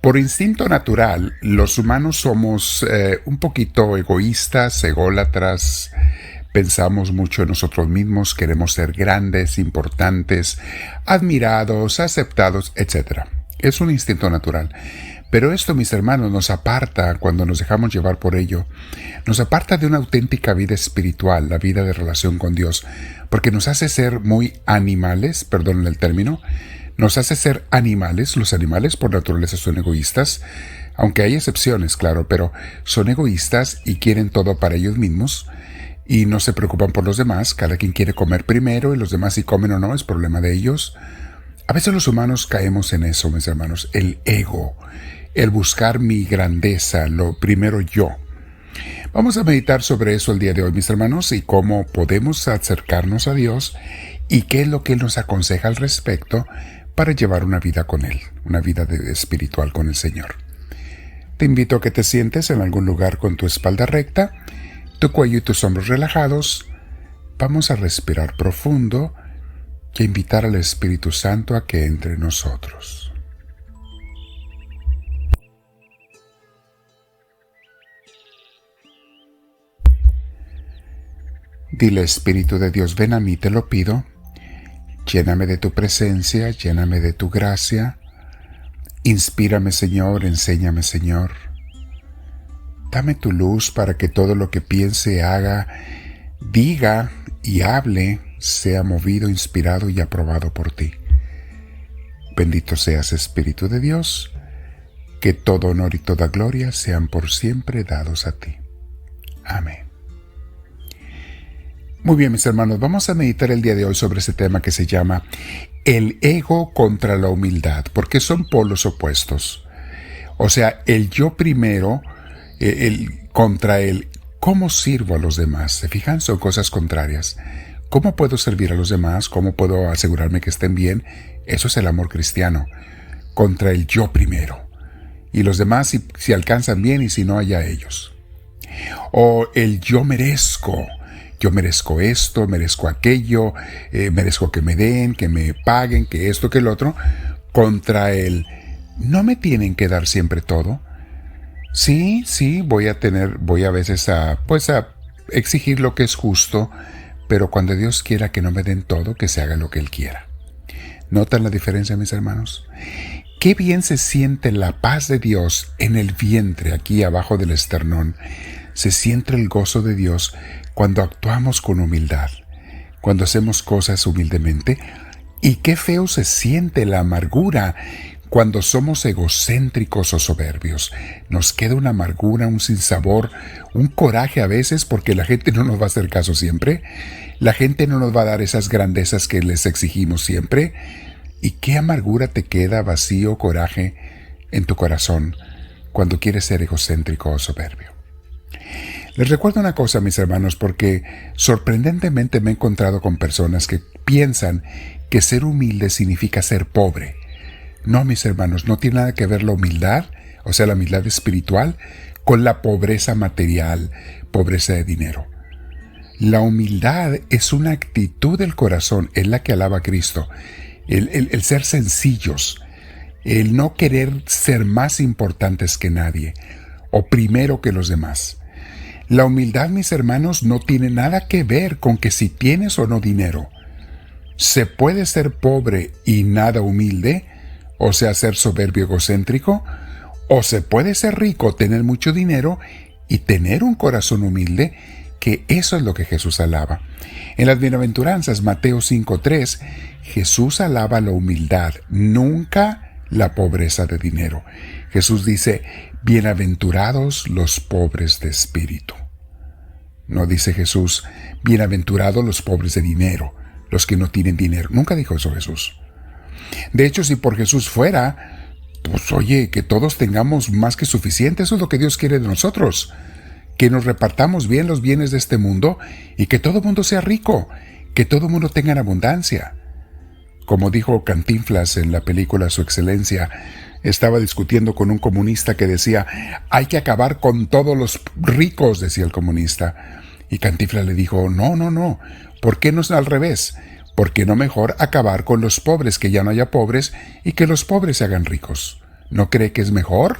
Por instinto natural, los humanos somos un poquito egoístas, ególatras, pensamos mucho en nosotros mismos, queremos ser grandes, importantes, admirados, aceptados, etc. Es un instinto natural. Pero esto, mis hermanos, nos aparta, cuando nos dejamos llevar por ello, nos aparta de una auténtica vida espiritual, la vida de relación con Dios, porque nos hace ser muy animales, perdonen el término, nos hace ser animales. Los animales por naturaleza son egoístas, aunque hay excepciones, claro, pero son egoístas y quieren todo para ellos mismos y no se preocupan por los demás. Cada quien quiere comer primero y los demás si comen o no es problema de ellos. A veces los humanos caemos en eso, mis hermanos, el ego, el buscar mi grandeza, lo primero yo. Vamos a meditar sobre eso el día de hoy, mis hermanos, y cómo podemos acercarnos a Dios y qué es lo que Él nos aconseja al respecto para llevar una vida con Él, una vida espiritual con el Señor. Te invito a que te sientes en algún lugar con tu espalda recta, tu cuello y tus hombros relajados. Vamos a respirar profundo y a invitar al Espíritu Santo a que entre en nosotros. Dile, Espíritu de Dios, ven a mí, te lo pido. Lléname de tu presencia, lléname de tu gracia. Inspírame, Señor, enséñame, Señor. Dame tu luz para que todo lo que piense, haga, diga y hable sea movido, inspirado y aprobado por ti. Bendito seas, Espíritu de Dios, que todo honor y toda gloria sean por siempre dados a ti. Amén. Muy bien, mis hermanos, vamos a meditar el día de hoy sobre ese tema que se llama el ego contra la humildad, porque son polos opuestos. O sea, el yo primero, contra el cómo sirvo a los demás. ¿Se fijan? Son cosas contrarias. ¿Cómo puedo servir a los demás? ¿Cómo puedo asegurarme que estén bien? Eso es el amor cristiano. Contra el yo primero. Y los demás si alcanzan bien y si no, allá ellos. O el yo merezco. Yo merezco esto, merezco aquello, merezco que me den, que me paguen, que esto, que el otro, contra el no me tienen que dar siempre todo. Sí, voy a veces a exigir lo que es justo, pero cuando Dios quiera que no me den todo, que se haga lo que Él quiera. ¿Notan la diferencia, mis hermanos? Qué bien se siente la paz de Dios en el vientre, aquí abajo del esternón. Se siente el gozo de Dios cuando actuamos con humildad, cuando hacemos cosas humildemente. Y qué feo se siente la amargura cuando somos egocéntricos o soberbios. Nos queda una amargura, un sinsabor, un coraje a veces porque la gente no nos va a hacer caso siempre. La gente no nos va a dar esas grandezas que les exigimos siempre. Y qué amargura te queda, vacío, coraje en tu corazón cuando quieres ser egocéntrico o soberbio. Les recuerdo una cosa, mis hermanos, porque sorprendentemente me he encontrado con personas que piensan que ser humilde significa ser pobre. No, mis hermanos, no tiene nada que ver la humildad, o sea, la humildad espiritual, con la pobreza material, pobreza de dinero. La humildad es una actitud del corazón, es la que alaba a Cristo. El ser sencillos, el no querer ser más importantes que nadie, o primero que los demás. La humildad, mis hermanos, no tiene nada que ver con que si tienes o no dinero. Se puede ser pobre y nada humilde, o sea, ser soberbio egocéntrico, o se puede ser rico, tener mucho dinero y tener un corazón humilde, que eso es lo que Jesús alaba. En las bienaventuranzas, Mateo 5:3, Jesús alaba la humildad, nunca la pobreza de dinero. Jesús dice, bienaventurados los pobres de espíritu. No dice Jesús, bienaventurados los pobres de dinero, los que no tienen dinero. Nunca dijo eso Jesús. De hecho, si por Jesús fuera, pues oye, que todos tengamos más que suficiente. Eso es lo que Dios quiere de nosotros. Que nos repartamos bien los bienes de este mundo y que todo mundo sea rico, que todo mundo tenga en abundancia. Como dijo Cantinflas en la película Su Excelencia, estaba discutiendo con un comunista que decía, hay que acabar con todos los ricos, decía el comunista. Y Cantinflas le dijo, no, ¿por qué no es al revés? ¿Por qué no mejor acabar con los pobres, que ya no haya pobres y que los pobres se hagan ricos? ¿No cree que es mejor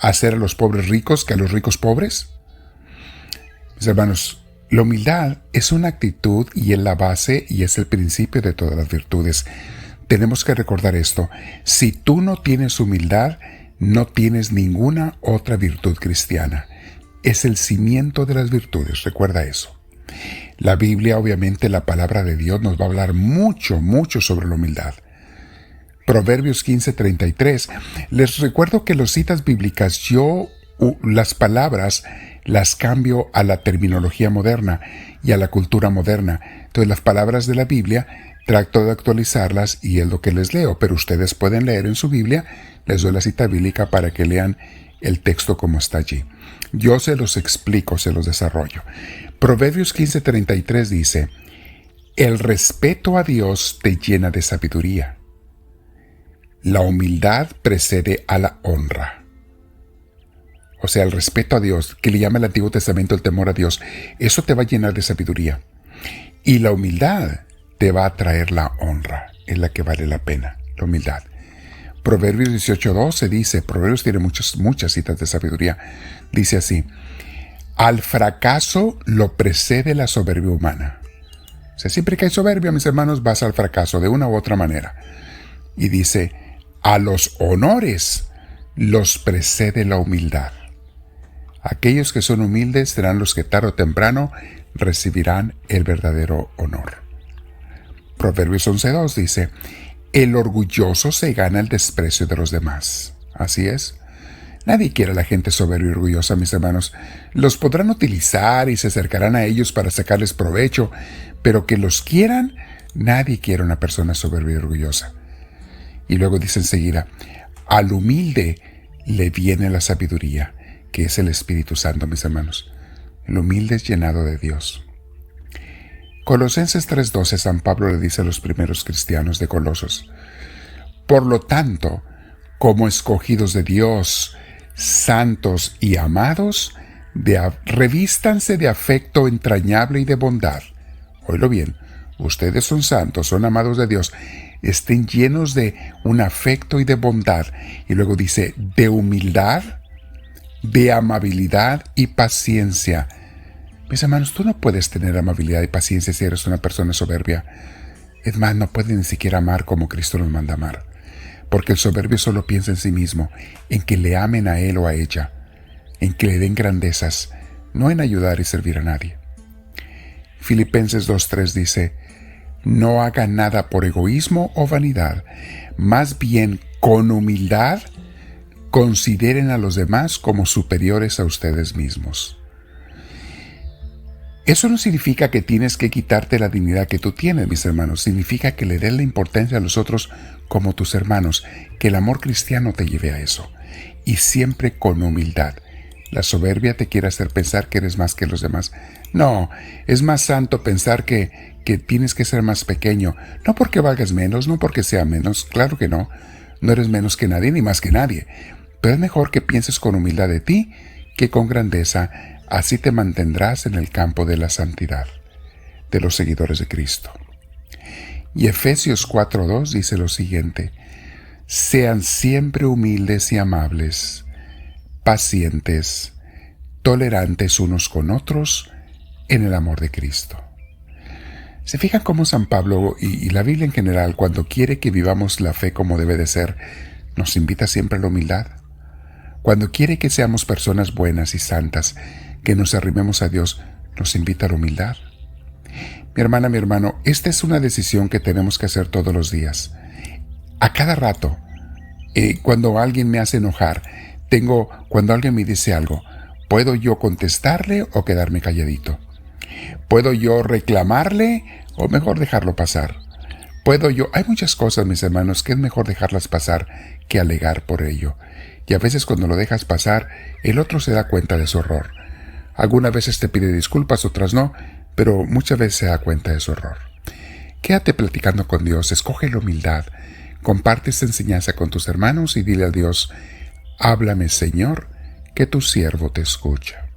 hacer a los pobres ricos que a los ricos pobres? Mis hermanos, la humildad es una actitud y es la base y es el principio de todas las virtudes. Tenemos que recordar esto. Si tú no tienes humildad, no tienes ninguna otra virtud cristiana. Es el cimiento de las virtudes, recuerda eso. La Biblia, obviamente, la palabra de Dios nos va a hablar mucho, mucho sobre la humildad. Proverbios 15:33. Les recuerdo que las citas bíblicas, yo las palabras las cambio a la terminología moderna y a la cultura moderna. Entonces las palabras de la Biblia trato de actualizarlas y es lo que les leo, pero ustedes pueden leer en su Biblia, les doy la cita bíblica para que lean el texto como está allí. Yo se los explico, se los desarrollo. Proverbios 15:33 dice, el respeto a Dios te llena de sabiduría. La humildad precede a la honra. O sea, el respeto a Dios, que le llama el Antiguo Testamento el temor a Dios, eso te va a llenar de sabiduría. Y la humildad te va a traer la honra, es la que vale la pena, la humildad. Proverbios 18:12 dice, Proverbios tiene muchas citas de sabiduría, dice así, al fracaso lo precede la soberbia humana. O sea, siempre que hay soberbia, mis hermanos, vas al fracaso de una u otra manera. Y dice, a los honores los precede la humildad. Aquellos que son humildes serán los que tarde o temprano recibirán el verdadero honor. Proverbios 11:2 dice, el orgulloso se gana el desprecio de los demás. Así es. Nadie quiere a la gente soberbia y orgullosa, mis hermanos. Los podrán utilizar y se acercarán a ellos para sacarles provecho, pero que los quieran, nadie quiere a una persona soberbia y orgullosa. Y luego dice enseguida, al humilde le viene la sabiduría, que es el Espíritu Santo, mis hermanos. El humilde es llenado de Dios. Colosenses 3:12, San Pablo le dice a los primeros cristianos de Colosos, por lo tanto, como escogidos de Dios, santos y amados, revístanse de afecto entrañable y de bondad. Oílo bien, ustedes son santos, son amados de Dios, estén llenos de un afecto y de bondad. Y luego dice, de humildad, de amabilidad y paciencia. Mis hermanos, tú no puedes tener amabilidad y paciencia si eres una persona soberbia. Es más, no puedes ni siquiera amar como Cristo nos manda amar. Porque el soberbio solo piensa en sí mismo, en que le amen a él o a ella, en que le den grandezas, no en ayudar y servir a nadie. Filipenses 2:3 dice, no hagan nada por egoísmo o vanidad, más bien con humildad consideren a los demás como superiores a ustedes mismos. Eso no significa que tienes que quitarte la dignidad que tú tienes, mis hermanos. Significa que le des la importancia a los otros como tus hermanos, que el amor cristiano te lleve a eso. Y siempre con humildad. La soberbia te quiere hacer pensar que eres más que los demás. No, es más santo pensar que tienes que ser más pequeño. No porque valgas menos, no porque sea menos, claro que no. No eres menos que nadie ni más que nadie. Pero es mejor que pienses con humildad de ti que con grandeza. Así te mantendrás en el campo de la santidad, de los seguidores de Cristo. Y Efesios 4:2 dice lo siguiente, sean siempre humildes y amables, pacientes, tolerantes unos con otros en el amor de Cristo. ¿Se fijan cómo San Pablo y la Biblia en general, cuando quiere que vivamos la fe como debe de ser, nos invita siempre a la humildad? Cuando quiere que seamos personas buenas y santas, que nos arrimemos a Dios, nos invita a la humildad. Mi hermana, mi hermano, esta es una decisión que tenemos que hacer todos los días. A cada rato, cuando alguien me hace enojar, cuando alguien me dice algo, ¿puedo yo contestarle o quedarme calladito? ¿Puedo yo reclamarle o mejor dejarlo pasar? Hay muchas cosas, mis hermanos, que es mejor dejarlas pasar que alegar por ello. Y a veces cuando lo dejas pasar, el otro se da cuenta de su error. Algunas veces te pide disculpas, otras no, pero muchas veces se da cuenta de su error. Quédate platicando con Dios, escoge la humildad, comparte esta enseñanza con tus hermanos y dile a Dios, háblame Señor, que tu siervo te escucha.